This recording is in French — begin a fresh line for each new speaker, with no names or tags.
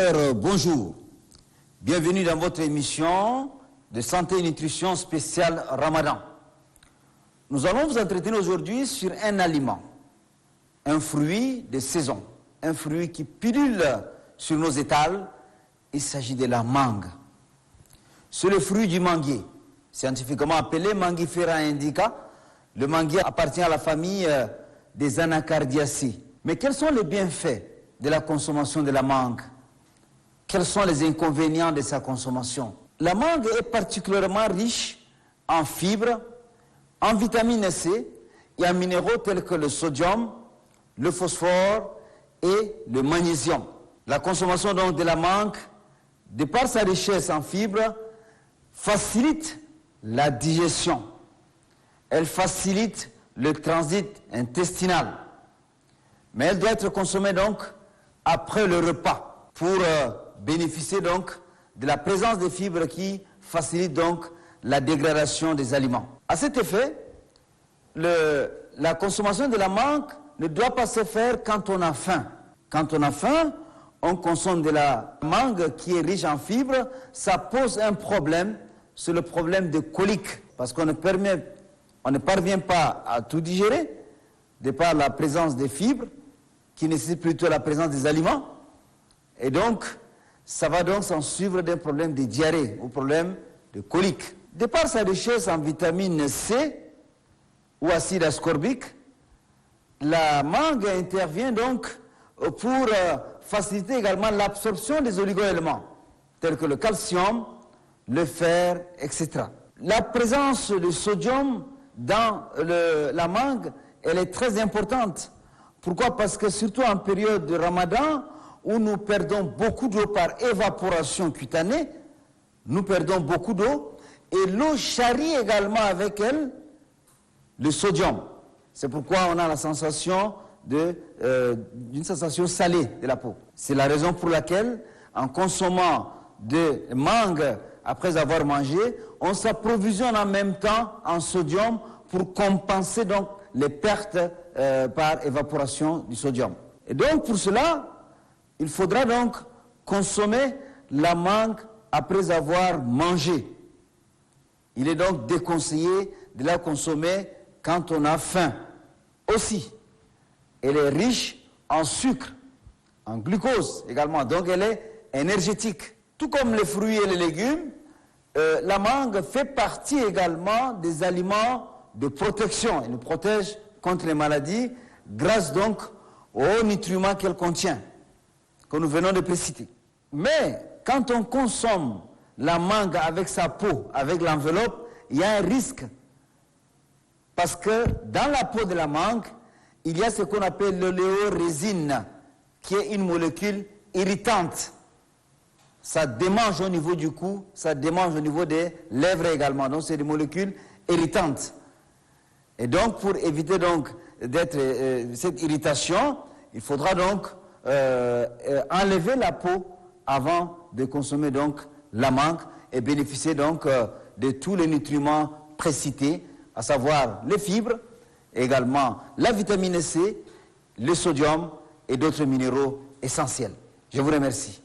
téléspectateurs, bonjour. Bienvenue dans votre émission de santé et nutrition spéciale Ramadan. Nous allons vous entretenir aujourd'hui sur un aliment, un fruit de saison, un fruit qui pullule sur nos étals. Il s'agit de la mangue. C'est le fruit du manguier, scientifiquement appelé Mangifera indica. Le manguier appartient à la famille des Anacardiacées. Mais quels sont les bienfaits de la consommation de la mangue? Quels sont les inconvénients de sa consommation? La mangue est particulièrement riche en fibres, en vitamine C et en minéraux tels que le sodium, le phosphore et le magnésium. La consommation donc de la mangue, de par sa richesse en fibres, facilite la digestion. Elle facilite le transit intestinal. Mais elle doit être consommée donc après le repas pour bénéficier donc de la présence des fibres qui facilitent donc la dégradation des aliments. À cet effet, la consommation de la mangue ne doit pas se faire quand on a faim. Quand on a faim, on consomme de la mangue qui est riche en fibres. Ça pose un problème, c'est le problème de colique, parce qu'on ne parvient pas à tout digérer de par la présence des fibres qui nécessitent plutôt la présence des aliments. Et donc, ça va donc s'en suivre d'un problème de diarrhée ou problème de colique. De par sa richesse en vitamine C ou acide ascorbique, la mangue intervient donc pour faciliter également l'absorption des oligo-éléments, tels que le calcium, le fer, etc. La présence de sodium dans la mangue, elle est très importante. Pourquoi? Parce que surtout en période de Ramadan, où nous perdons beaucoup d'eau par évaporation cutanée, nous perdons beaucoup d'eau, et l'eau charrie également avec elle le sodium. C'est pourquoi on a la sensation d'une sensation salée de la peau. C'est la raison pour laquelle, en consommant de mangue après avoir mangé, on s'approvisionne en même temps en sodium pour compenser donc les pertes par évaporation du sodium. Et donc pour cela, il faudra donc consommer la mangue après avoir mangé. Il est donc déconseillé de la consommer quand on a faim. Aussi, elle est riche en sucre, en glucose également, donc elle est énergétique. Tout comme les fruits et les légumes, la mangue fait partie également des aliments de protection. Elle nous protège contre les maladies grâce donc aux nutriments qu'elle contient, que nous venons de préciter. Mais quand on consomme la mangue avec sa peau, avec l'enveloppe, il y a un risque. Parce que dans la peau de la mangue, il y a ce qu'on appelle l'oléorésine, qui est une molécule irritante. Ça démange au niveau du cou, ça démange au niveau des lèvres également. Donc c'est des molécules irritantes. Et donc pour éviter donc cette irritation, il faudra donc enlever la peau avant de consommer donc la mangue et bénéficier donc de tous les nutriments précités, à savoir les fibres, également la vitamine C, le sodium et d'autres minéraux essentiels. Je vous remercie.